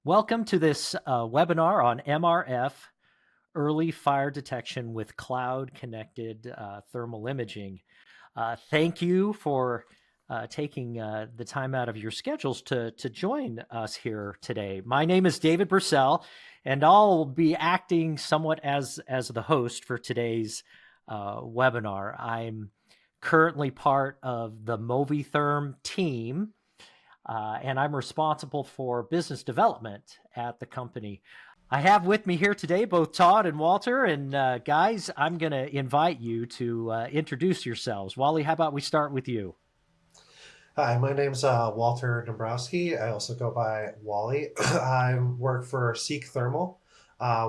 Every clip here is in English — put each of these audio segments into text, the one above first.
Welcome to this webinar on MRF, early fire detection with cloud-connected thermal imaging. Thank you for taking the time out of your schedules to join us here today. My name is David Bursell, and I'll be acting somewhat as the host for today's webinar. I'm currently part of the MoviTHERM team, and I'm responsible for business development at the company. I have with me here today both Todd and Walter, and guys, I'm going to invite you to introduce yourselves. Wally, how about we start with you? Hi, my name's Walter Dombrowski. I also go by Wally. I work for Seek Thermal.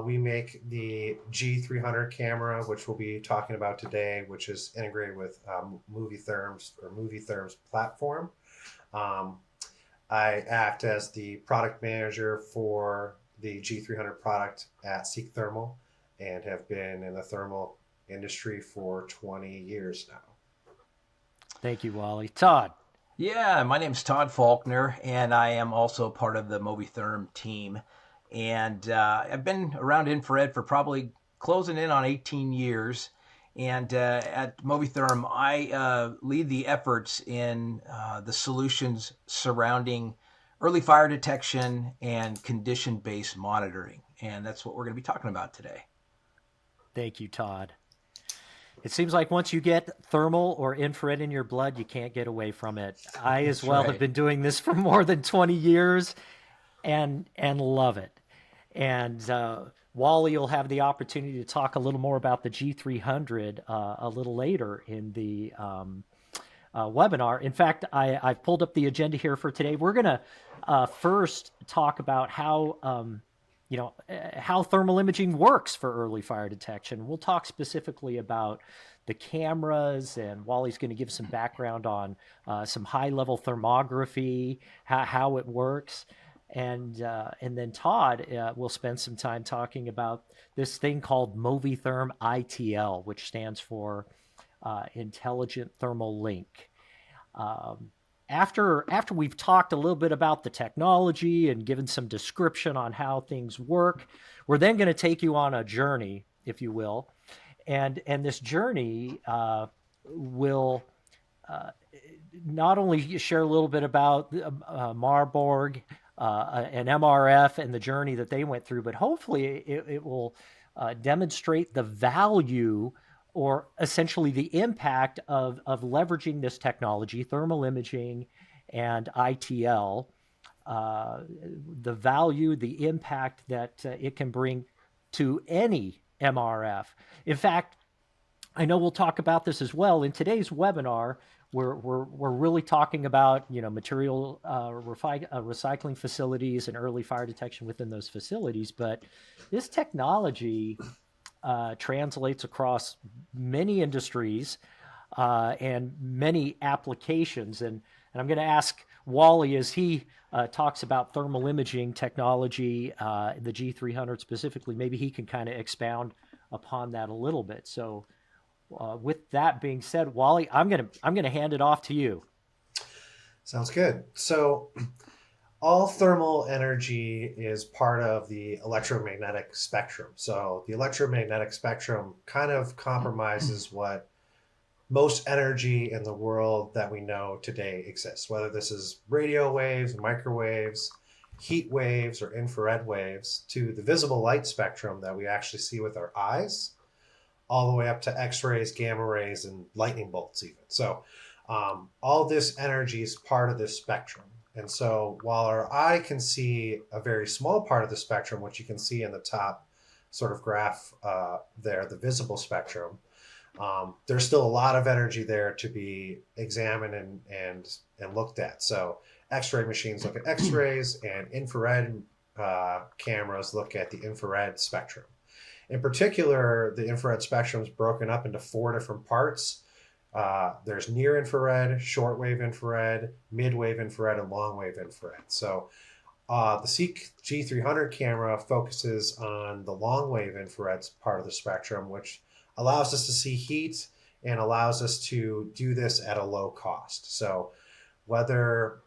We make the G300 camera, which we'll be talking about today, which is integrated with MoviTHERM's platform. Um, I act as the product manager for the G300 product at Seek Thermal and have been in the thermal industry for 20 years now. Thank you, Wally. Todd. Yeah, my name's Todd Faulkner, and I am also part of the MoviTHERM team. And I've been around infrared for probably closing in on 18 years. And at MoviTHERM, I lead the efforts in the solutions surrounding early fire detection and condition-based monitoring. And that's what we're going to be talking about today. Thank you, Todd. It seems like once you get thermal or infrared in your blood, you can't get away from it. I as That's well have right. been doing this for more than 20 years and love it. And Wally will have the opportunity to talk a little more about the G300 a little later in the webinar. In fact, I've pulled up the agenda here for today. We're going to first talk about how thermal imaging works for early fire detection. We'll talk specifically about the cameras, and Wally's going to give some background on some high-level thermography, how it works. And then Todd will spend some time talking about this thing called MoviTHERM ITL, which stands for Intelligent Thermal Link. After we've talked a little bit about the technology and given some description on how things work, we're then going to take you on a journey, if you will, and this journey will not only share a little bit about MarBorg, an MRF, and the journey that they went through, but hopefully it will demonstrate the value or essentially the impact of leveraging this technology, thermal imaging and ITL, the value, the impact that it can bring to any MRF. In fact, I know we'll talk about this as well in today's webinar. We're really talking about material recycling facilities and early fire detection within those facilities, but this technology translates across many industries and many applications. And I'm going to ask Wally, as he talks about thermal imaging technology, the G300 specifically, maybe he can kind of expound upon that a little bit. So with that being said, Wally, I'm gonna hand it off to you. Sounds good. So all thermal energy is part of the electromagnetic spectrum. So the electromagnetic spectrum kind of compromises what most energy in the world that we know today exists, whether this is radio waves, microwaves, heat waves, or infrared waves, to the visible light spectrum that we actually see with our eyes, all the way up to X-rays, gamma rays, and lightning bolts even. So all this energy is part of this spectrum. And so while our eye can see a very small part of the spectrum, which you can see in the top sort of graph there, the visible spectrum, there's still a lot of energy there to be examined and looked at. So X-ray machines look at X-rays, and infrared cameras look at the infrared spectrum. In particular, the infrared spectrum is broken up into 4 different parts. There's near infrared, shortwave infrared, midwave infrared, and longwave infrared. So the Seek G300 camera focuses on the longwave infrared part of the spectrum, which allows us to see heat and allows us to do this at a low cost. So whether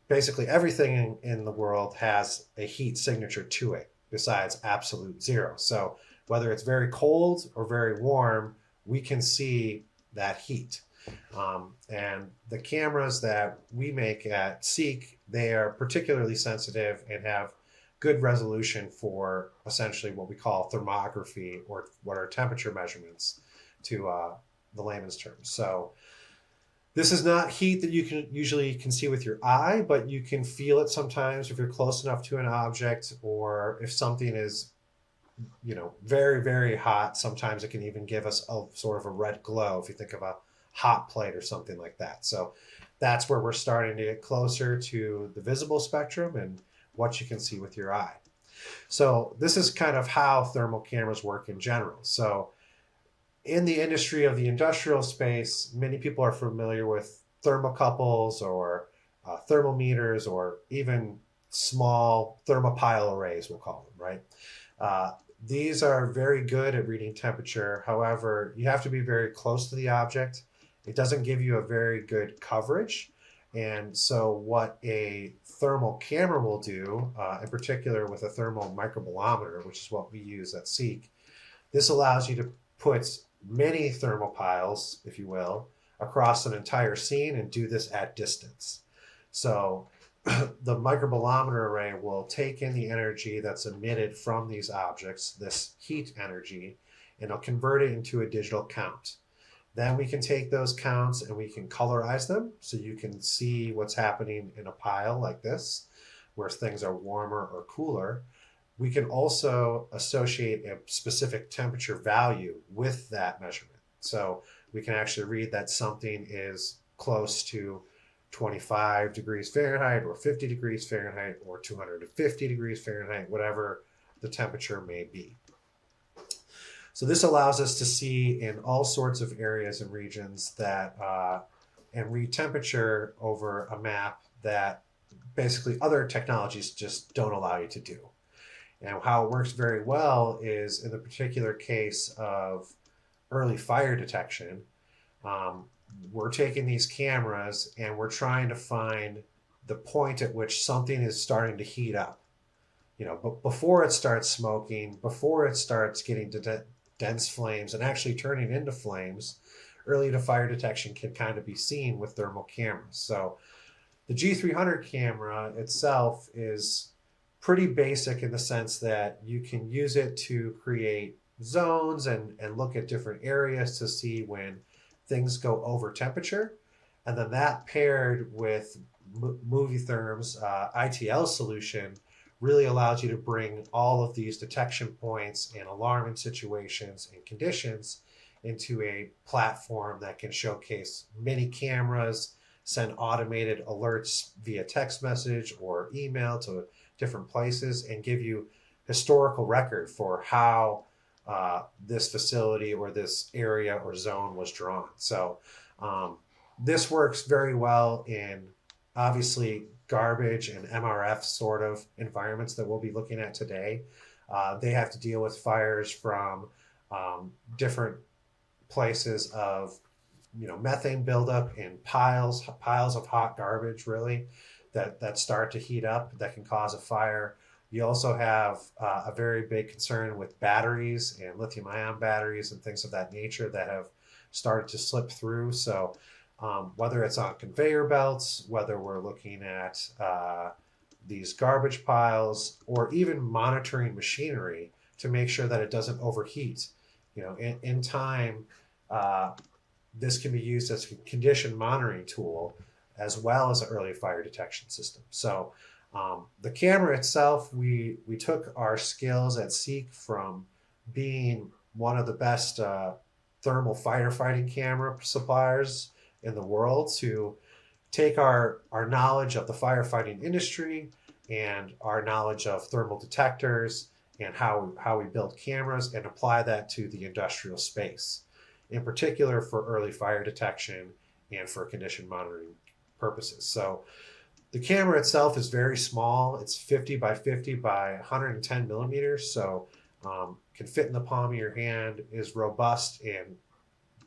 basically everything in the world has a heat signature to it besides absolute zero. So whether it's very cold or very warm, we can see that heat. And the cameras that we make at Seek, they are particularly sensitive and have good resolution for essentially what we call thermography, or what are temperature measurements to the layman's terms. So this is not heat that you can usually can see with your eye, but you can feel it sometimes if you're close enough to an object, or if something is, very, very hot. Sometimes it can even give us a sort of a red glow if you think of a hot plate or something like that. So that's where we're starting to get closer to the visible spectrum and what you can see with your eye. So this is kind of how thermal cameras work in general. So in the industry of the industrial space, many people are familiar with thermocouples or thermometers, or even small thermopile arrays, we'll call them, right? These are very good at reading temperature. However, you have to be very close to the object. It doesn't give you a very good coverage. And so what a thermal camera will do, in particular with a thermal microbolometer, which is what we use at Seek, this allows you to put many thermopiles, if you will, across an entire scene and do this at distance. So the microbolometer array will take in the energy that's emitted from these objects, this heat energy, and it'll convert it into a digital count. Then we can take those counts and we can colorize them so you can see what's happening in a pile like this, where things are warmer or cooler. We can also associate a specific temperature value with that measurement. So we can actually read that something is close to 25 degrees Fahrenheit or 50 degrees Fahrenheit or 250 degrees Fahrenheit, whatever the temperature may be. So this allows us to see in all sorts of areas and regions that and read temperature over a map that basically other technologies just don't allow you to do. And how it works very well is in the particular case of early fire detection. We're taking these cameras and we're trying to find the point at which something is starting to heat up. But before it starts smoking, before it starts getting to dense flames and actually turning into flames, early to fire detection can kind of be seen with thermal cameras. So the G300 camera itself is pretty basic in the sense that you can use it to create zones and look at different areas to see when things go over temperature. And then that paired with MoviTHERM's ITL solution really allows you to bring all of these detection points and alarming situations and conditions into a platform that can showcase many cameras, send automated alerts via text message or email to different places, and give you historical record for how this facility or this area or zone was drawn. So this works very well in obviously garbage and MRF sort of environments that we'll be looking at today. They have to deal with fires from different places of methane buildup in piles of hot garbage, really, that start to heat up, that can cause a fire. You also have a very big concern with batteries and lithium ion batteries and things of that nature that have started to slip through. So whether it's on conveyor belts, whether we're looking at these garbage piles, or even monitoring machinery to make sure that it doesn't overheat, in time, this can be used as a condition monitoring tool as well as an early fire detection system. So the camera itself, we took our skills at Seek from being one of the best thermal firefighting camera suppliers in the world to take our knowledge of the firefighting industry and our knowledge of thermal detectors and how we build cameras and apply that to the industrial space, in particular for early fire detection and for condition monitoring purposes. So the camera itself is very small. It's 50 by 50 by 110 millimeters, so can fit in the palm of your hand, is robust and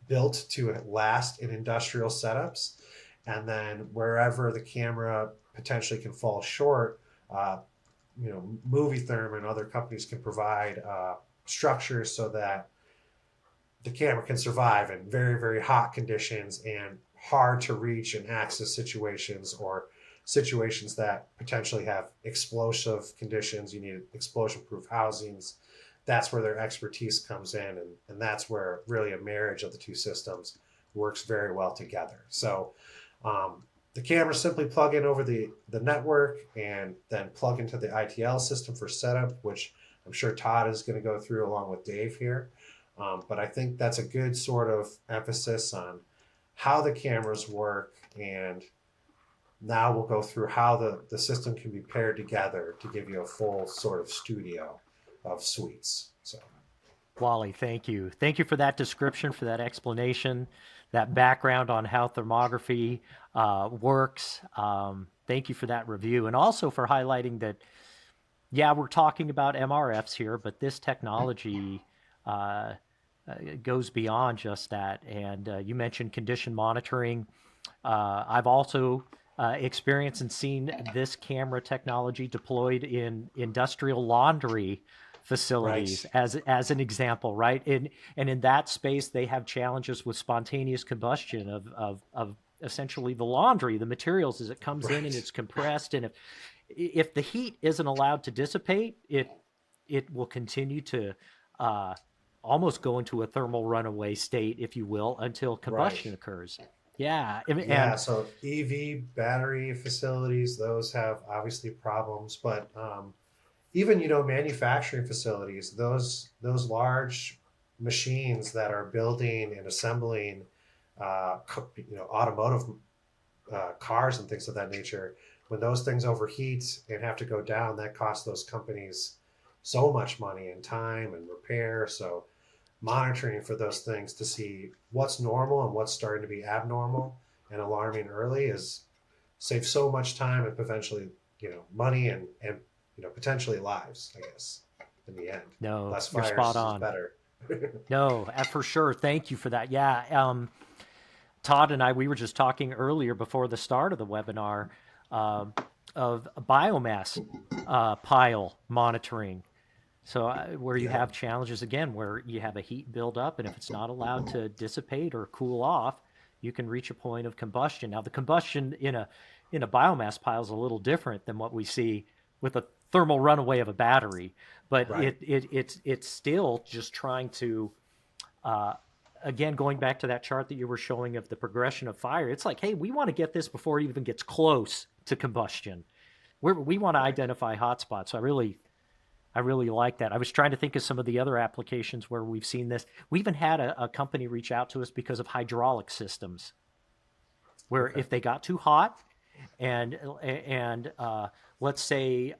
built to last in industrial setups. And then wherever the camera potentially can fall short, MoviTHERM and other companies can provide structures so that the camera can survive in very, very hot conditions and hard to reach and access situations, or situations that potentially have explosive conditions. You need explosion proof housings. That's where their expertise comes in. And that's where really a marriage of the two systems works very well together. So the cameras simply plug in over the network and then plug into the ITL system for setup, which I'm sure Todd is going to go through along with Dave here. But I think that's a good sort of emphasis on how the cameras work. And now we'll go through how the system can be paired together to give you a full sort of studio of suites. So, Wally, thank you. Thank you for that description, for that explanation, that background on how thermography works. Thank you for that review, and also for highlighting that, yeah, we're talking about MRFs here, but this technology goes beyond just that. And you mentioned condition monitoring. I've also experienced and seen this camera technology deployed in industrial laundry facilities, right. as an example, right? And in that space, they have challenges with spontaneous combustion of essentially the laundry, the materials as it comes Right. in and it's compressed. And if the heat isn't allowed to dissipate, it will continue to almost go into a thermal runaway state, if you will, until combustion Right. occurs. Yeah. Yeah, so EV battery facilities, those have obviously problems, but even manufacturing facilities, those large machines that are building and assembling automotive cars and things of that nature, when those things overheat and have to go down, that costs those companies so much money and time and repair. So monitoring for those things to see what's normal and what's starting to be abnormal and alarming early is saves so much time and potentially money and potentially lives, I guess, in the end. No, Less you're fires spot is on. better. No, for sure. Thank you for that. Yeah. Todd and I, we were just talking earlier before the start of the webinar of biomass pile monitoring. So where you Yeah. have challenges, again, where you have a heat buildup, and if it's not allowed to dissipate or cool off, you can reach a point of combustion. Now, the combustion in a biomass pile is a little different than what we see with a thermal runaway of a battery, but Right. it's still just trying to again, going back to that chart that you were showing of the progression of fire. It's like, hey, we want to get this before it even gets close to combustion. We want to Right. identify hotspots. So I really like that. I was trying to think of some of the other applications where we've seen this. We even had a company reach out to us because of hydraulic systems, where Okay. if they got too hot, and let's say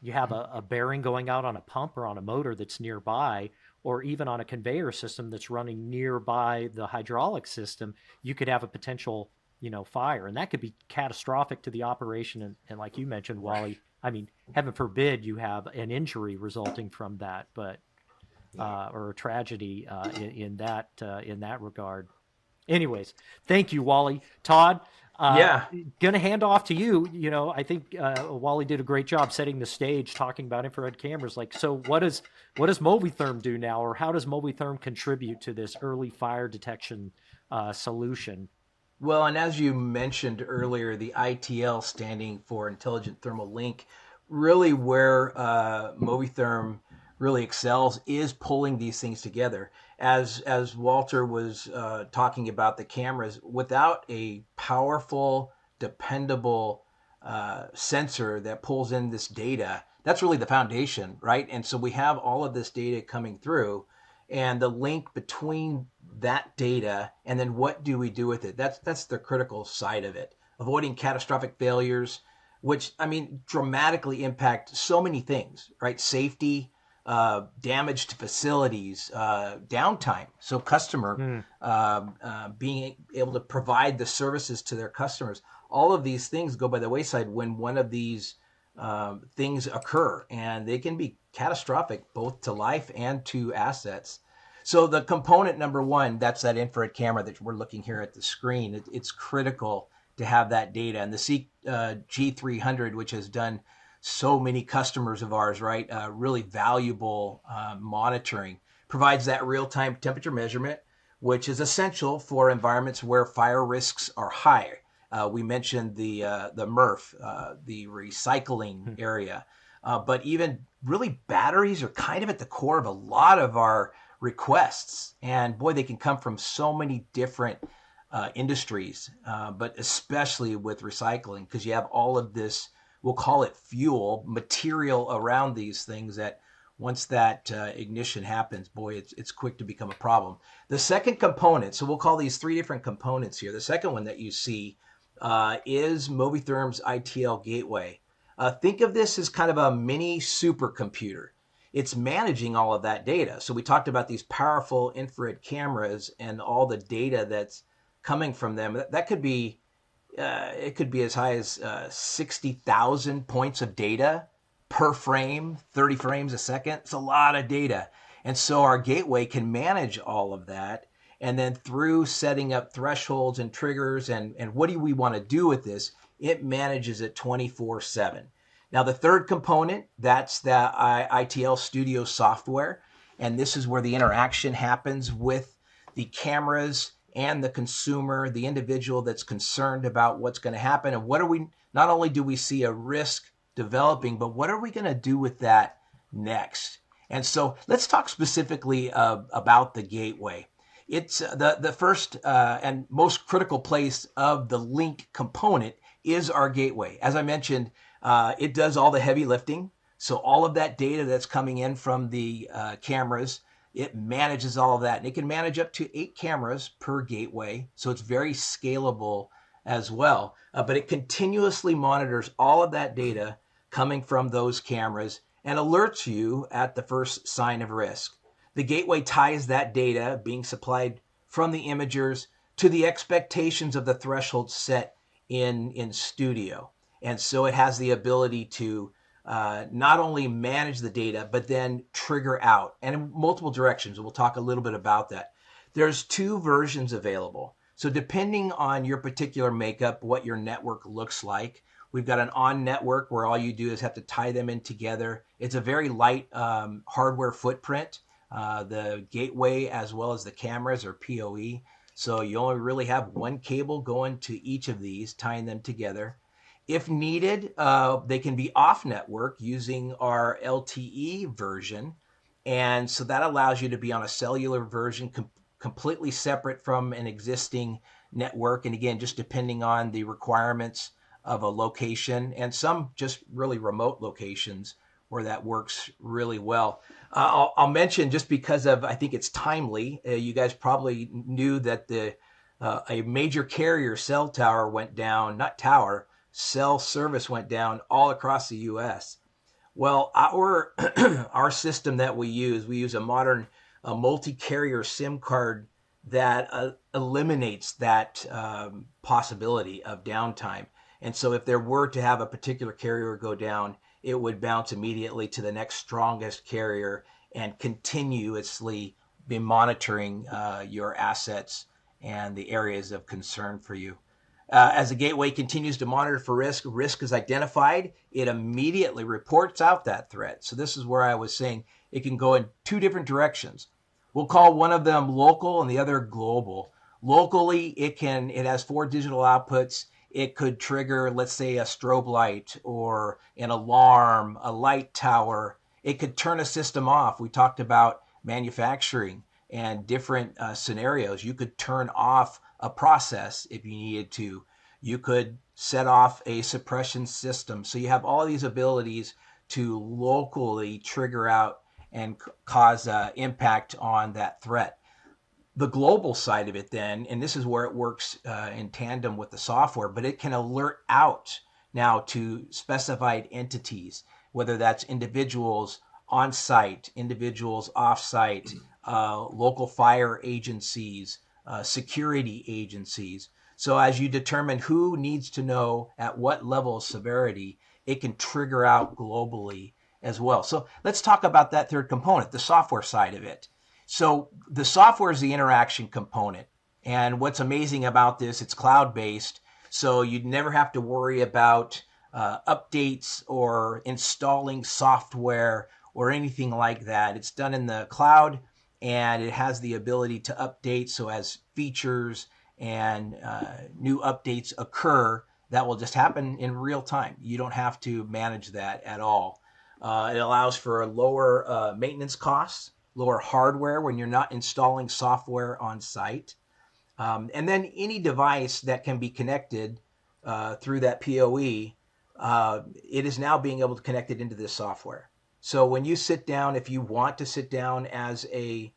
you have a bearing going out on a pump or on a motor that's nearby, or even on a conveyor system that's running nearby the hydraulic system, you could have a potential fire, and that could be catastrophic to the operation. And like you mentioned, Wally, I mean, heaven forbid you have an injury resulting from that, but or a tragedy in that regard. Anyways, thank you, Wally. Todd, Yeah. gonna hand off to you. I think Wally did a great job setting the stage, talking about infrared cameras. Like, so what does MoviTHERM do now, or how does MoviTHERM contribute to this early fire detection solution? Well, and as you mentioned earlier, the ITL standing for Intelligent Thermal Link, really where MoviTHERM really excels is pulling these things together. As Walter was talking about the cameras, without a powerful, dependable sensor that pulls in this data, that's really the foundation, right? And so we have all of this data coming through, and the link between that data and then what do we do with it, that's the critical side of it. Avoiding catastrophic failures, which dramatically impact so many things, right? Safety, damage to facilities, downtime, so customer being able to provide the services to their customers. All of these things go by the wayside when one of these things occur, and they can be catastrophic both to life and to assets. So the component number one, that's that infrared camera that we're looking here at the screen. It's critical to have that data. And the G300, which has done so many customers of ours, right, really valuable monitoring, provides that real-time temperature measurement, which is essential for environments where fire risks are high. We mentioned the MRF, the recycling area, but even really batteries are kind of at the core of a lot of our requests. And boy, they can come from so many different industries, but especially with recycling, because you have all of this, we'll call it fuel material around these things that once that ignition happens, boy, it's quick to become a problem. The second component, so we'll call these three different components here. The second one that you see is MoviTHERM's ITL gateway. Think of this as kind of a mini supercomputer. It's managing all of that data. So we talked about these powerful infrared cameras and all the data that's coming from them. That could be, it could be as high as 60,000 points of data per frame, 30 frames a second. It's a lot of data. And so our gateway can manage all of that. And then through setting up thresholds and triggers and what do we want to do with this, it manages it 24/7. Now, the third component, that's the ITL Studio software. And this is where the interaction happens with the cameras and the consumer, the individual that's concerned about what's going to happen. And what are we, not only do we see a risk developing, but what are we going to do with that next? And so let's talk specifically about the gateway. It's the first and most critical place of the link component is our gateway. As I mentioned, it does all the heavy lifting. So all of that data that's coming in from the cameras, it manages all of that. And it can manage up to 8 cameras per gateway. So it's very scalable as well. But it continuously monitors all of that data coming from those cameras and alerts you at the first sign of risk. The gateway ties that data being supplied from the imagers to the expectations of the threshold set in studio. And so it has the ability to not only manage the data, but then trigger out and in multiple directions. We'll talk a little bit about that. There's 2 versions available. So depending on your particular makeup, what your network looks like, we've got an on network where all you do is have to tie them in together. It's a very light hardware footprint. The gateway as well as the cameras are PoE. So you only really have one cable going to each of these, tying them together. If needed, they can be off network using our LTE version. And so that allows you to be on a cellular version completely separate from an existing network. And again, just depending on the requirements of a location and some just really remote locations where that works really well. I'll mention, just because of, I think it's timely, you guys probably knew that a major carrier cell tower went down, not tower, cell service went down all across the U.S. Well, our our system that we use a modern multi-carrier SIM card that eliminates that possibility of downtime. And so if there were to have a particular carrier go down, it would bounce immediately to the next strongest carrier and continuously be monitoring your assets and the areas of concern for you. As the gateway continues to monitor for risk is identified, it immediately reports out that threat. So this is where I was saying it can go in 2 different directions. We'll call one of them local and the other global. Locally, it has 4 digital outputs. It could trigger, let's say, a strobe light or an alarm, a light tower. It could turn a system off. We talked about manufacturing and different scenarios. You could turn off a process if you needed to. You could set off a suppression system. So you have all these abilities to locally trigger out and cause impact on that threat. The global side of it then, and this is where it works in tandem with the software, but it can alert out now to specified entities, whether that's individuals on site, individuals off site, local fire agencies, security agencies. So as you determine who needs to know at what level of severity, it can trigger out globally as well. So let's talk about that third component, the software side of it. So the software is the interaction component. And what's amazing about this, it's cloud-based. So you'd never have to worry about updates or installing software or anything like that. It's done in the cloud, and it has the ability to update. So as features and new updates occur, that will just happen in real time. You don't have to manage that at all. It allows for lower maintenance costs, lower hardware when you're not installing software on site. And then any device that can be connected through that PoE, it is now being able to connect it into this software. So when you sit down, if you want to sit down as a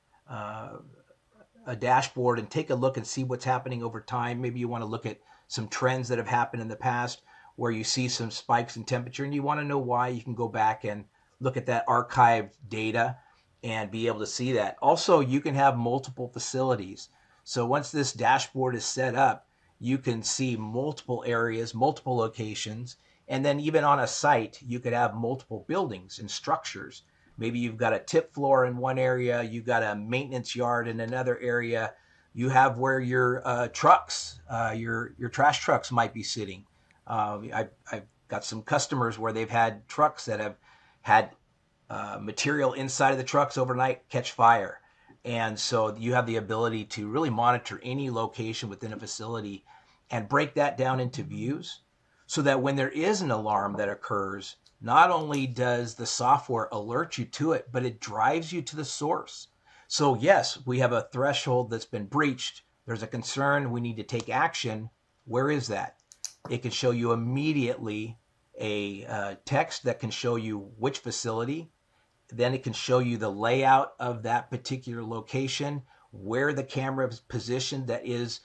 dashboard and take a look and see what's happening over time. Maybe you want to look at some trends that have happened in the past where you see some spikes in temperature and you want to know why. You can go back and look at that archived data and be able to see that. Also, you can have multiple facilities. So once this dashboard is set up, you can see multiple areas, multiple locations, and then even on a site, you could have multiple buildings and structures. Maybe you've got a tip floor in one area, you've got a maintenance yard in another area. You have where your trucks, your trash trucks might be sitting. I've got some customers where they've had trucks that have had material inside of the trucks overnight catch fire. And so you have the ability to really monitor any location within a facility and break that down into views so that when there is an alarm that occurs, not only does the software alert you to it, but it drives you to the source. So yes, we have a threshold that's been breached. There's a concern. We need to take action. Where is that? It can show you immediately a text that can show you which facility. Then it can show you the layout of that particular location, where the camera is positioned that is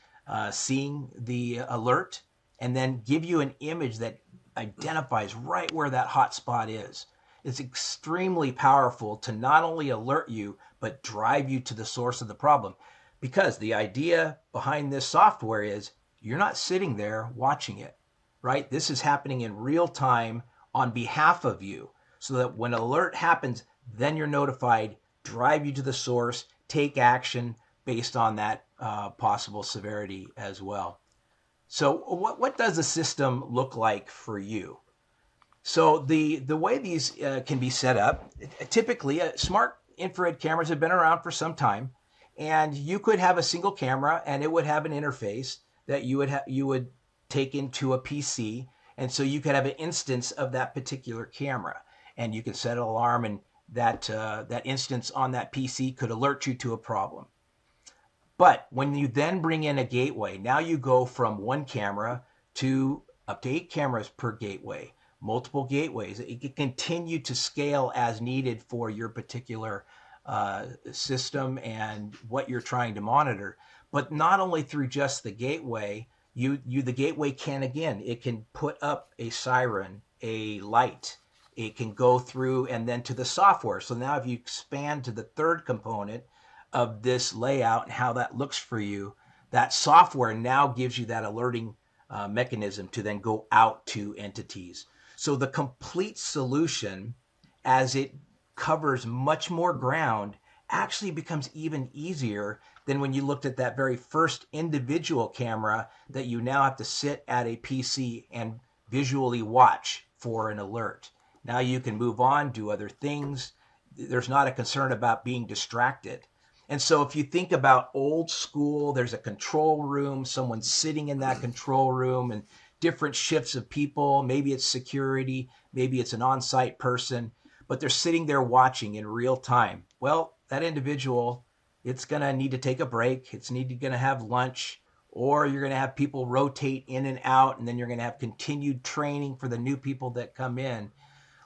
seeing the alert, and then give you an image that identifies right where that hot spot is. It's extremely powerful to not only alert you, but drive you to the source of the problem. Because the idea behind this software is you're not sitting there watching it, right? This is happening in real time on behalf of you, so that when an alert happens, then you're notified, drive you to the source, take action based on that possible severity as well. So what does the system look like for you? So the way these can be set up, typically smart infrared cameras have been around for some time, and you could have a single camera and it would have an interface that you would take into a PC, and so you could have an instance of that particular camera, and you could set an alarm, and that instance on that PC could alert you to a problem. But when you then bring in a gateway, now you go from one camera to up to 8 cameras per gateway, multiple gateways. It can continue to scale as needed for your particular system and what you're trying to monitor. But not only through just the gateway, the gateway can, again, it can put up a siren, a light. It can go through and then to the software. So now if you expand to the third component of this layout and how that looks for you, that software now gives you that alerting mechanism to then go out to entities. So the complete solution, as it covers much more ground, actually becomes even easier than when you looked at that very first individual camera that you now have to sit at a PC and visually watch for an alert. Now you can move on, do other things. There's not a concern about being distracted. And so if you think about old school, there's a control room, someone sitting in that control room, and different shifts of people. Maybe it's security, maybe it's an on-site person, but they're sitting there watching in real time. Well, that individual, it's going to need to take a break. It's going to have lunch, or you're going to have people rotate in and out, and then you're going to have continued training for the new people that come in,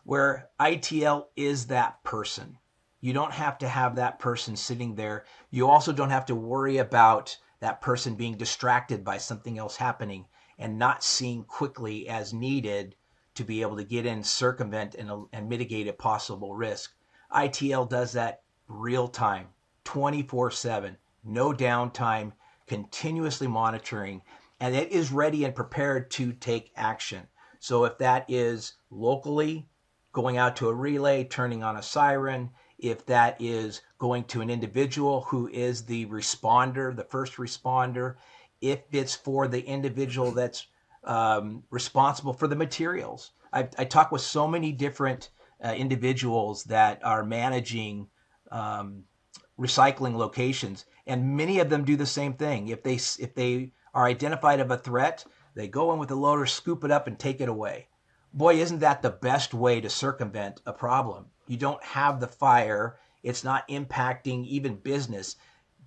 where ITL is that person. You don't have to have that person sitting there. You also don't have to worry about that person being distracted by something else happening and not seeing quickly as needed to be able to get in, circumvent, and mitigate a possible risk. ITL does that real time, 24/7, no downtime, continuously monitoring, and it is ready and prepared to take action. So if that is locally, going out to a relay, turning on a siren, if that is going to an individual who is the responder, the first responder, if it's for the individual that's responsible for the materials. I talk with so many different individuals that are managing recycling locations, and many of them do the same thing. If they are identified of a threat, they go in with a loader, scoop it up, and take it away. Boy, isn't that the best way to circumvent a problem? You don't have the fire. It's not impacting even business.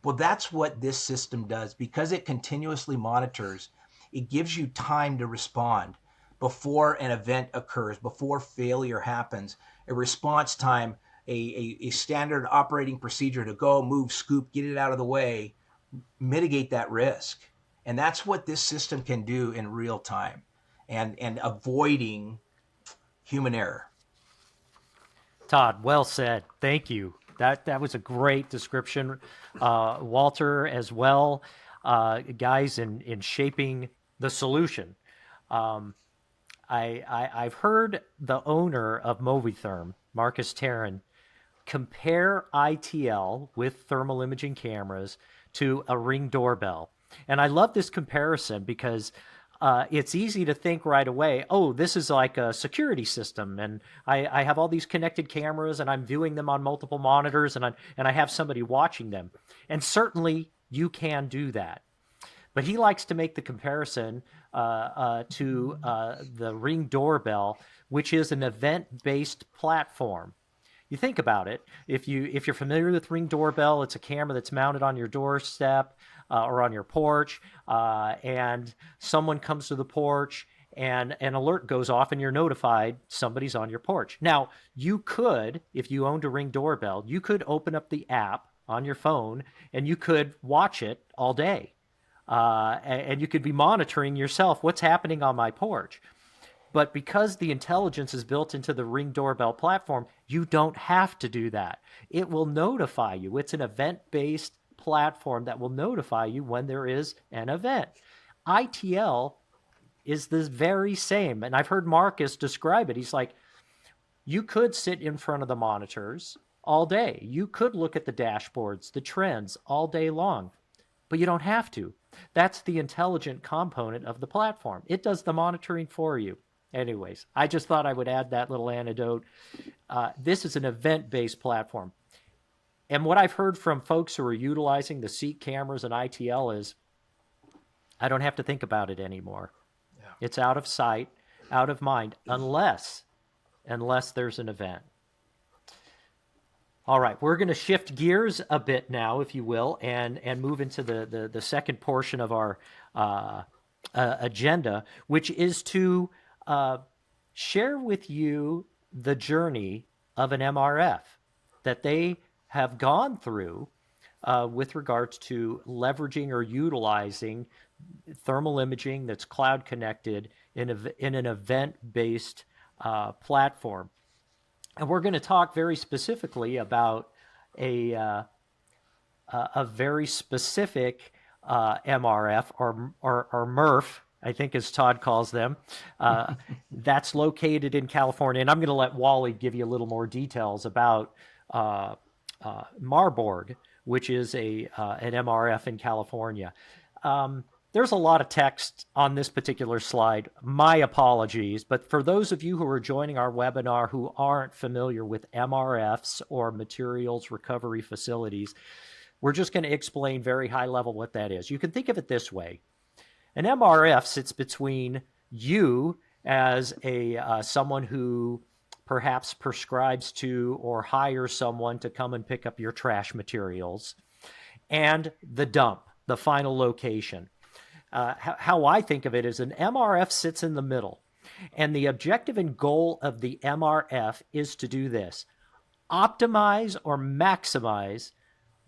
Well, that's what this system does. Because it continuously monitors, it gives you time to respond before an event occurs, before failure happens. A response time, a standard operating procedure to go, move, scoop, get it out of the way, mitigate that risk. And that's what this system can do in real time, and avoiding human error. Todd, well said. Thank you. That was a great description. Walter as well, guys, in shaping the solution. I've heard the owner of MoviTHERM, Marcus Tarrin, compare ITL with thermal imaging cameras to a Ring doorbell. And I love this comparison because it's easy to think right away, oh, this is like a security system, and I have all these connected cameras, and I'm viewing them on multiple monitors, and I have somebody watching them. And certainly you can do that. But he likes to make the comparison to the Ring doorbell, which is an event-based platform. You think about it. If you're familiar with Ring doorbell, it's a camera that's mounted on your doorstep or on your porch, and someone comes to the porch, and an alert goes off, and you're notified somebody's on your porch. Now, you could, if you owned a Ring doorbell, you could open up the app on your phone, and you could watch it all day, and you could be monitoring yourself, what's happening on my porch. But because the intelligence is built into the Ring doorbell platform, you don't have to do that. It will notify you. It's an event-based platform that will notify you when there is an event. ITL is the very same. And I've heard Marcus describe it. He's like, you could sit in front of the monitors all day. You could look at the dashboards, the trends all day long, but you don't have to. That's the intelligent component of the platform. It does the monitoring for you. Anyways, I just thought I would add that little anecdote. This is an event-based platform. And what I've heard from folks who are utilizing the seat cameras and ITL is, I don't have to think about it anymore. Yeah. It's out of sight, out of mind, unless there's an event. All right, we're going to shift gears a bit now, if you will, and move into the second portion of our agenda, which is to share with you the journey of an MRF that they have gone through with regards to leveraging or utilizing thermal imaging that's cloud connected in an event-based platform. And we're going to talk very specifically about a very specific MRF or MRF, I think, as Todd calls them, that's located in California. And I'm going to let Wally give you a little more details about MarBorg, which is an MRF in California. There's a lot of text on this particular slide. My apologies, but for those of you who are joining our webinar who aren't familiar with MRFs or materials recovery facilities, we're just going to explain very high level what that is. You can think of it this way. An MRF sits between you as someone who perhaps prescribes to or hires someone to come and pick up your trash materials, and the dump, the final location. How I think of it is an MRF sits in the middle, and the objective and goal of the MRF is to do this: optimize or maximize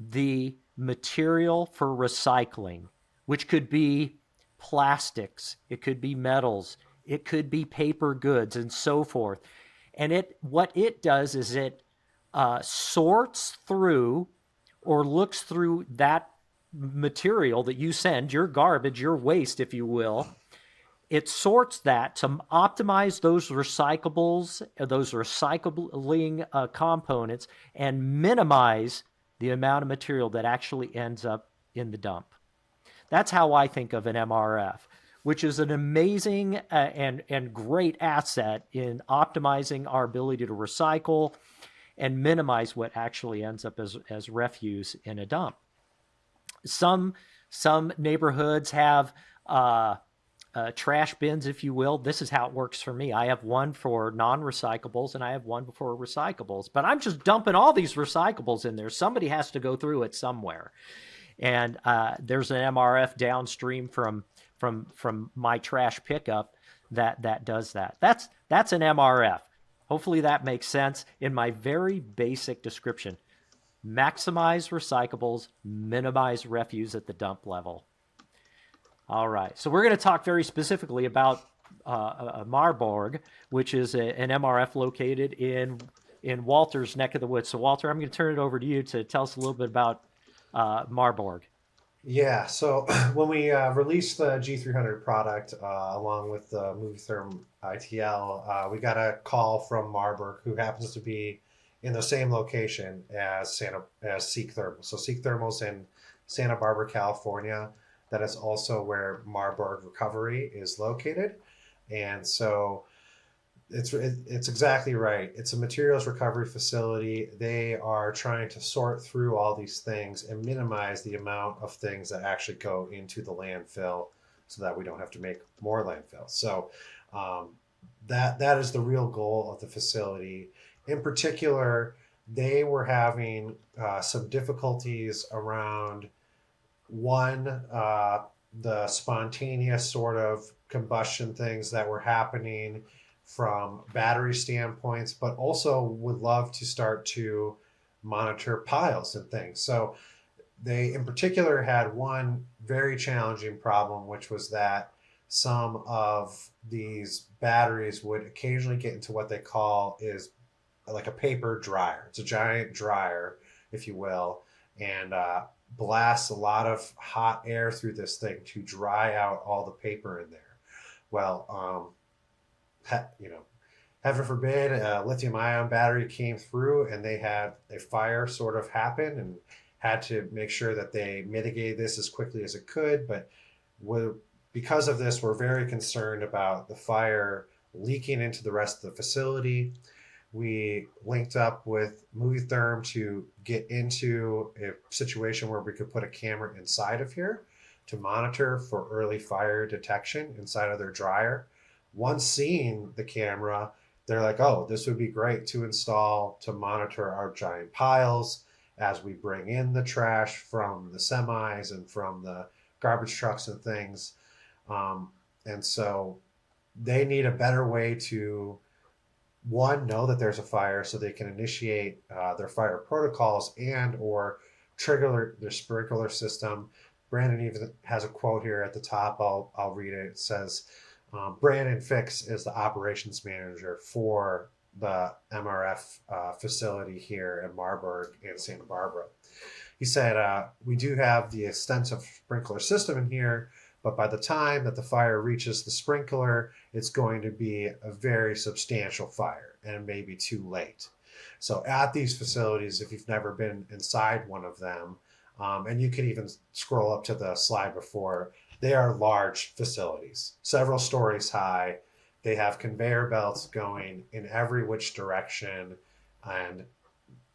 the material for recycling, which could be plastics, it could be metals, it could be paper goods, and so forth. And what it does is it sorts through or looks through that material that you send, your garbage, your waste, if you will. It sorts that to optimize those recyclables, those recycling components, and minimize the amount of material that actually ends up in the dump. That's how I think of an MRF. which is an amazing and great asset in optimizing our ability to recycle and minimize what actually ends up as refuse in a dump. Some neighborhoods have trash bins, if you will. This is how it works for me. I have one for non-recyclables and I have one for recyclables, but I'm just dumping all these recyclables in there. Somebody has to go through it somewhere. And there's an MRF downstream from my trash pickup that does that. That's an MRF. Hopefully that makes sense in my very basic description. Maximize recyclables, minimize refuse at the dump level. All right, so we're going to talk very specifically about MarBorg, which is an MRF located in Walter's neck of the woods. So Walter, I'm going to turn it over to you to tell us a little bit about MarBorg. Yeah, so when we released the G300 product along with the MoviTHERM ITL, we got a call from MarBorg, who happens to be in the same location as Seek Thermal. So Seek Thermal's in Santa Barbara, California. That is also where MarBorg Recovery is located. And so it's exactly right. It's a materials recovery facility. They are trying to sort through all these things and minimize the amount of things that actually go into the landfill so that we don't have to make more landfill. So that is the real goal of the facility. In particular, they were having some difficulties around the spontaneous sort of combustion things that were happening from battery standpoints, but also would love to start to monitor piles and things. So they in particular had one very challenging problem, which was that some of these batteries would occasionally get into what they call is like a paper dryer. It's a giant dryer, if you will, and blasts a lot of hot air through this thing to dry out all the paper in there. Well, heaven forbid, a lithium-ion battery came through and they had a fire sort of happen and had to make sure that they mitigated this as quickly as it could. But because of this, we're very concerned about the fire leaking into the rest of the facility. We linked up with MoviTHERM to get into a situation where we could put a camera inside of here to monitor for early fire detection inside of their dryer. Once seeing the camera, they're like, oh, this would be great to install to monitor our giant piles as we bring in the trash from the semis and from the garbage trucks and things. And so they need a better way to, one, know that there's a fire so they can initiate their fire protocols and or trigger their sprinkler system. Brandon even has a quote here at the top. I'll read it. It says, Brandon Fix is the operations manager for the MRF facility here in MarBorg in Santa Barbara. He said, we do have the extensive sprinkler system in here, but by the time that the fire reaches the sprinkler, it's going to be a very substantial fire and it may be too late. So at these facilities, if you've never been inside one of them, and you can even scroll up to the slide before, they are large facilities, several stories high. They have conveyor belts going in every which direction and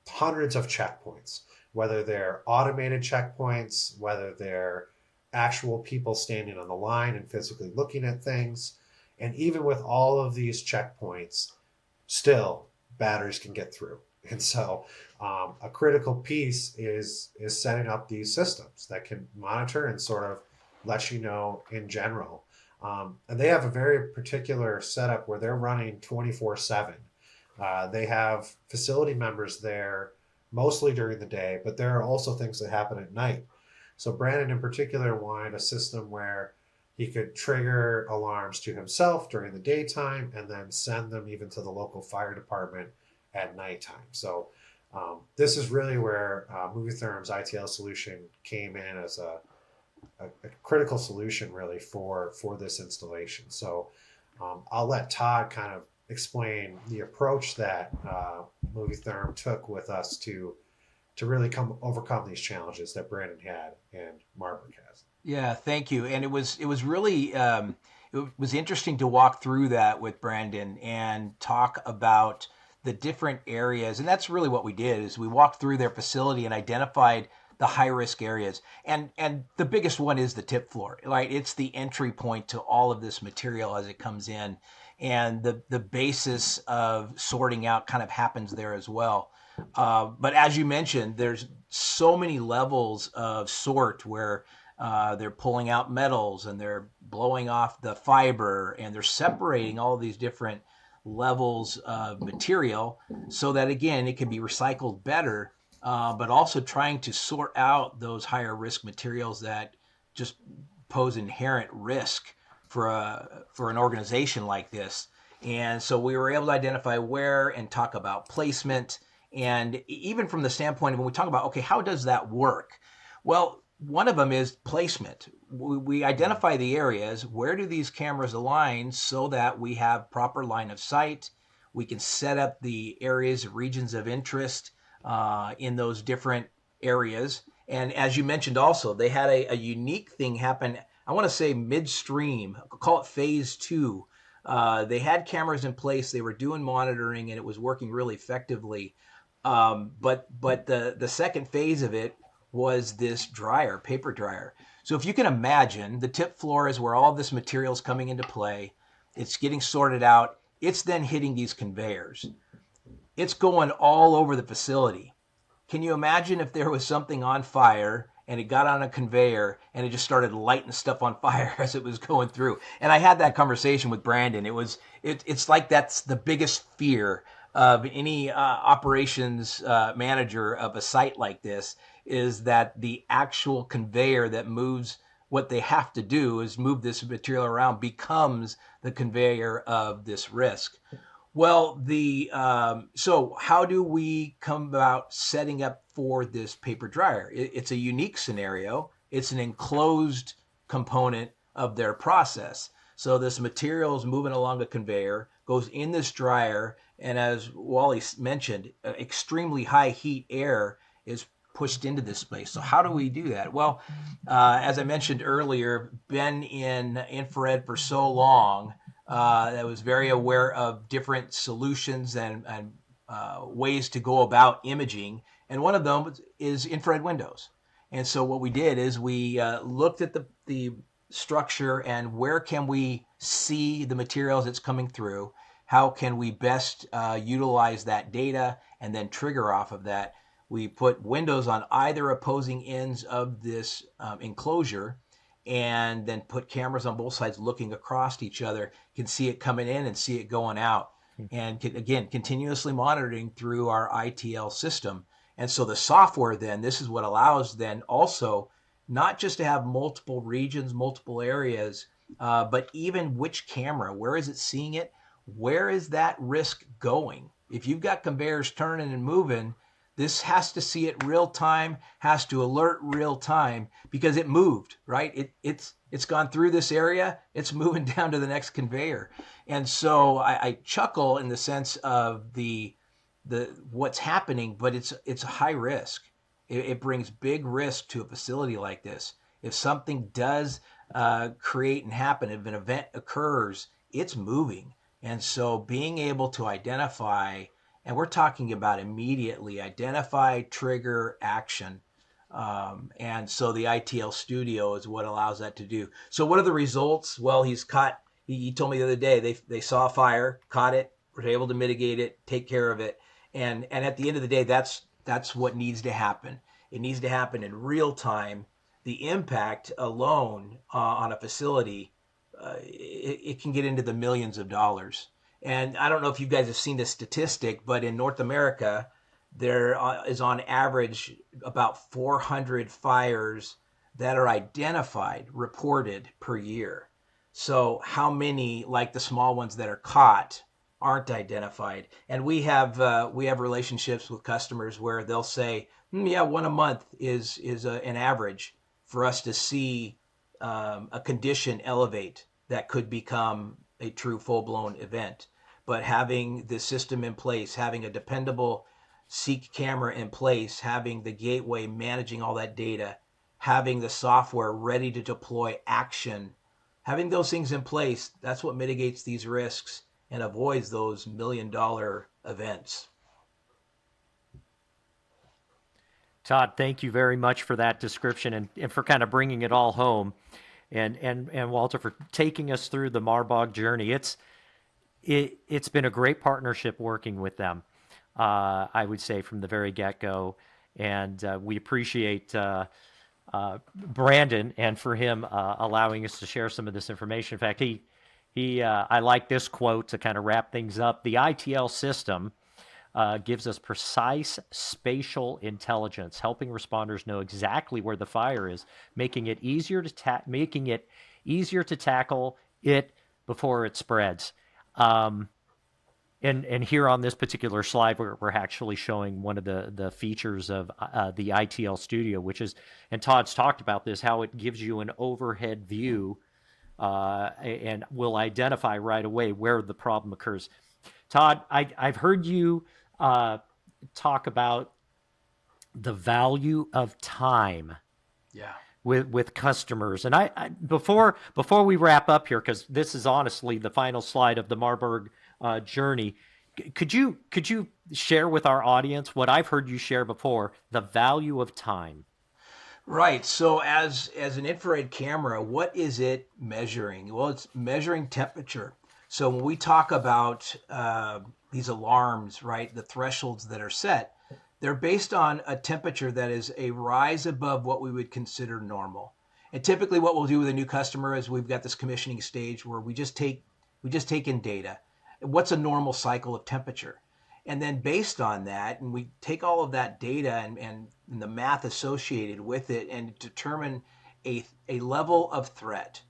hundreds of checkpoints, whether they're automated checkpoints, whether they're actual people standing on the line and physically looking at things. And even with all of these checkpoints, still batteries can get through. And so a critical piece is setting up these systems that can monitor and sort of let you know in general. And they have a very particular setup where they're running 24/7. They have facility members there mostly during the day, but there are also things that happen at night. So Brandon in particular wanted a system where he could trigger alarms to himself during the daytime and then send them even to the local fire department at nighttime. So this is really where MoviTHERM's ITL solution came in as a critical solution really for this installation. So I'll let Todd kind of explain the approach that MoviTHERM took with us to really overcome these challenges that Brandon had and MarBorg has. Yeah, thank you. And it was really it was interesting to walk through that with Brandon and talk about the different areas. And that's really what we did is we walked through their facility and identified the high risk areas. And the biggest one is the tip floor, right? It's the entry point to all of this material as it comes in. And the basis of sorting out kind of happens there as well. But as you mentioned, there's so many levels of sort where they're pulling out metals and they're blowing off the fiber and they're separating all these different levels of material so that again it can be recycled better, but also trying to sort out those higher risk materials that just pose inherent risk for an organization like this. And so we were able to identify where and talk about placement. And even from the standpoint of when we talk about, okay, how does that work? Well, one of them is placement. We identify the areas. Where do these cameras align so that we have proper line of sight? We can set up the areas, regions of interest in those different areas. And as you mentioned also, they had a unique thing happen, I want to say midstream, call it phase two. They had cameras in place, they were doing monitoring, and it was working really effectively. But the second phase of it was this dryer, paper dryer. So if you can imagine, the tip floor is where all this material is coming into play. It's getting sorted out. It's then hitting these conveyors. It's going all over the facility. Can you imagine if there was something on fire and it got on a conveyor and it just started lighting stuff on fire as it was going through? And I had that conversation with Brandon. It's like that's the biggest fear of any operations manager of a site like this, is that the actual conveyor that moves what they have to do is move this material around becomes the conveyor of this risk. Well, the so how do we come about setting up for this paper dryer? It's a unique scenario. It's an enclosed component of their process. So this material is moving along a conveyor, goes in this dryer, and as Wally mentioned, extremely high heat air is pushed into this space. So how do we do that? Well, as I mentioned earlier, been in infrared for so long that was very aware of different solutions and ways to go about imaging. And one of them is infrared windows. And so what we did is we looked at the structure and where can we see the materials that's coming through, how can we best utilize that data and then trigger off of that. We put windows on either opposing ends of this enclosure and then put cameras on both sides looking across each other, can see it coming in and see it going out. And again, continuously monitoring through our ITL system. And so the software then, this is what allows then also not just to have multiple regions, multiple areas, but even which camera, where is it seeing it? Where is that risk going? If you've got conveyors turning and moving, this has to see it real time, has to alert real time because it moved, right? It's gone through this area, it's moving down to the next conveyor. And so I chuckle in the sense of the what's happening, but it's a high risk. It brings big risk to a facility like this. If something does create and happen, if an event occurs, it's moving. And so being able to identify, and we're talking about immediately identify, trigger, action. And so the ITL Studio is what allows that to do. So what are the results? Well, he told me the other day, they saw a fire, caught it, were able to mitigate it, take care of it. And at the end of the day, that's what needs to happen. It needs to happen in real time. The impact alone on a facility, it can get into the millions of dollars. And I don't know if you guys have seen this statistic, but in North America, there is on average about 400 fires that are identified, reported per year. So how many, like the small ones that are caught, aren't identified? And we have relationships with customers where they'll say, yeah, one a month is an average for us to see a condition elevate that could become a true full-blown event. But having the system in place, having a dependable Seek camera in place, having the gateway managing all that data, having the software ready to deploy action. Having those things in place, that's what mitigates these risks and avoids those $1 million events. Todd, thank you very much for that description and for kind of bringing it all home. And Walter, for taking us through the MarBorg journey. It's been a great partnership working with them, I would say, from the very get-go. And we appreciate Brandon and for him allowing us to share some of this information. In fact, I like this quote to kind of wrap things up. The ITL system gives us precise spatial intelligence, helping responders know exactly where the fire is, making it easier to tackle it before it spreads. And here on this particular slide, we're actually showing one of the features of the ITL Studio, which is, and Todd's talked about this, how it gives you an overhead view and will identify right away where the problem occurs. Todd, I've heard you talk about the value of time. Yeah. With customers, and I before we wrap up here, because this is honestly the final slide of the MarBorg journey, could you share with our audience what I've heard you share before, the value of time? Right. So as an infrared camera, what is it measuring? Well, it's measuring temperature. So when we talk about these alarms, right, the thresholds that are set, they're based on a temperature that is a rise above what we would consider normal. And typically what we'll do with a new customer is we've got this commissioning stage where we just take in data. What's a normal cycle of temperature? And then based on that, and we take all of that data and the math associated with it and determine a level of threat.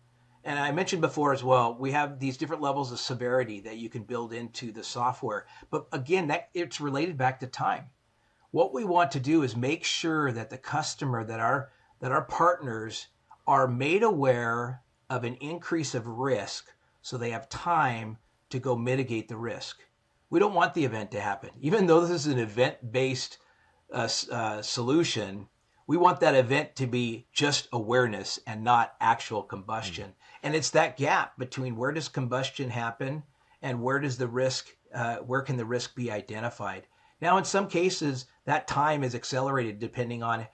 And I mentioned before as well, we have these different levels of severity that you can build into the software. But again, it's related back to time. What we want to do is make sure that the customer, that our partners are made aware of an increase of risk so they have time to go mitigate the risk. We don't want the event to happen. Even though this is an event-based solution, we want that event to be just awareness and not actual combustion. And it's that gap between where does combustion happen and where does the risk, where can the risk be identified? Now, in some cases, that time is accelerated depending on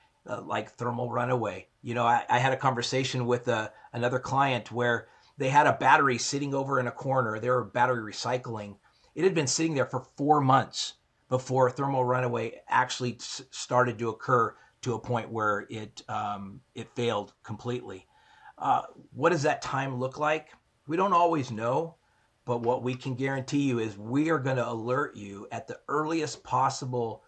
like thermal runaway. You know, I had a conversation with another client where they had a battery sitting over in a corner. They were battery recycling. It had been sitting there for 4 months before thermal runaway actually started to occur to a point where it failed completely. What does that time look like? We don't always know, but what we can guarantee you is we are going to alert you at the earliest possible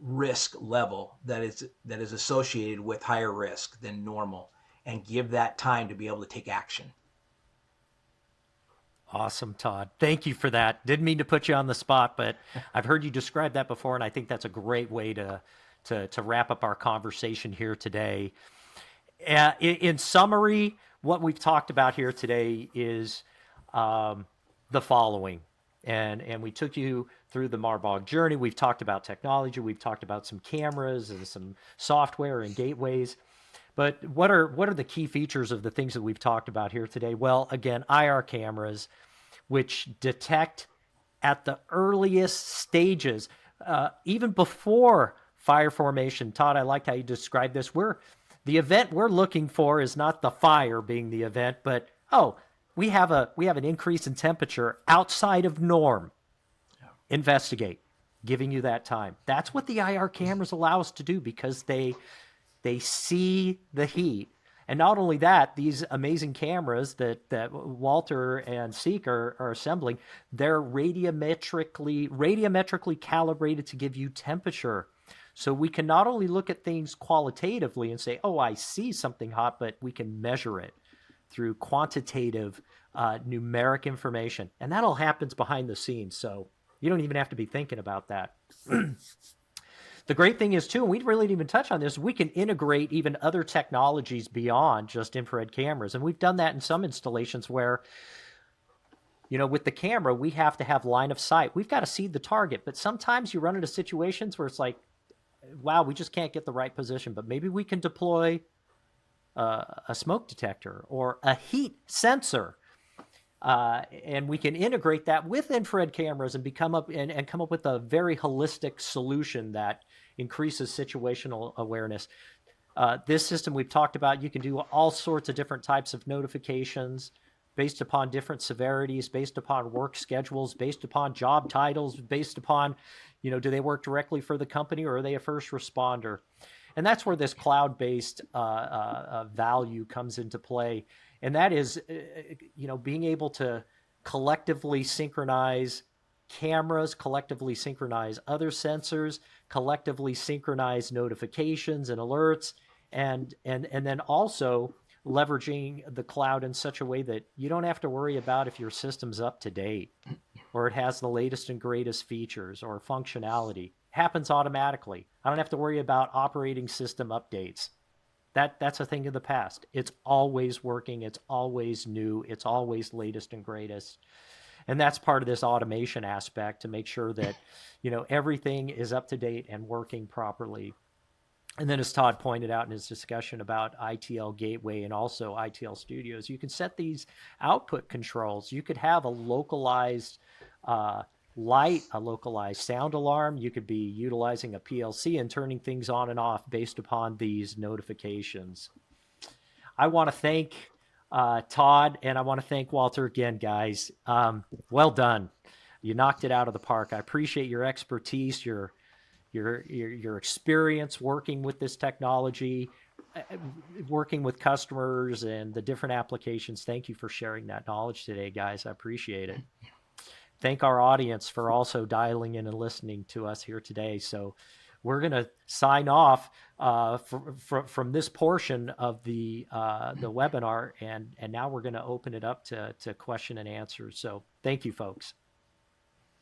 risk level that is associated with higher risk than normal, and give that time to be able to take action. Awesome, Todd. Thank you for that. Didn't mean to put you on the spot, but I've heard you describe that before, and I think that's a great way to wrap up our conversation here today. In summary, what we've talked about here today is the following. And we took you through the MarBorg journey. We've talked about technology. We've talked about some cameras and some software and gateways. But what are the key features of the things that we've talked about here today? Well, again, IR cameras, which detect at the earliest stages, even before fire formation. Todd, I liked how you described this. The event we're looking for is not the fire being the event, but we have an increase in temperature outside of norm. Yeah. Investigate, giving you that time. That's what the IR cameras allow us to do because they see the heat. And not only that, these amazing cameras that Walter and Seek are assembling, they're radiometrically calibrated to give you temperature. So we can not only look at things qualitatively and say, oh, I see something hot, but we can measure it through quantitative numeric information. And that all happens behind the scenes. So you don't even have to be thinking about that. The great thing is, too, and we really didn't even touch on this, we can integrate even other technologies beyond just infrared cameras. And we've done that in some installations where, you know, with the camera, we have to have line of sight. We've got to see the target. But sometimes you run into situations where it's like, wow, we just can't get the right position. But maybe we can deploy a smoke detector or a heat sensor. And we can integrate that with infrared cameras and come up with a very holistic solution that increases situational awareness. This system we've talked about, you can do all sorts of different types of notifications based upon different severities, based upon work schedules, based upon job titles, based upon, do they work directly for the company or are they a first responder? And that's where this cloud-based value comes into play. And that is, being able to collectively synchronize cameras, collectively synchronize other sensors, collectively synchronize notifications and alerts, and then also leveraging the cloud in such a way that you don't have to worry about if your system's up to date or it has the latest and greatest features or functionality. It happens automatically. I don't have to worry about operating system updates. That's a thing of the past. It's always working. It's always new. It's always latest and greatest. And that's part of this automation aspect to make sure that, everything is up to date and working properly. And then as Todd pointed out in his discussion about ITL Gateway and also ITL Studios, you can set these output controls. You could have a localized light, a localized sound alarm. You could be utilizing a PLC and turning things on and off based upon these notifications. I want to thank Todd, and I want to thank Walter again, guys. Well done. You knocked it out of the park. I appreciate your expertise, your experience working with this technology, working with customers and the different applications. Thank you for sharing that knowledge today, guys. I appreciate it. Thank our audience for also dialing in and listening to us here today. So we're going to sign off from this portion of the webinar, and now we're going to open it up to question and answers. So thank you, folks.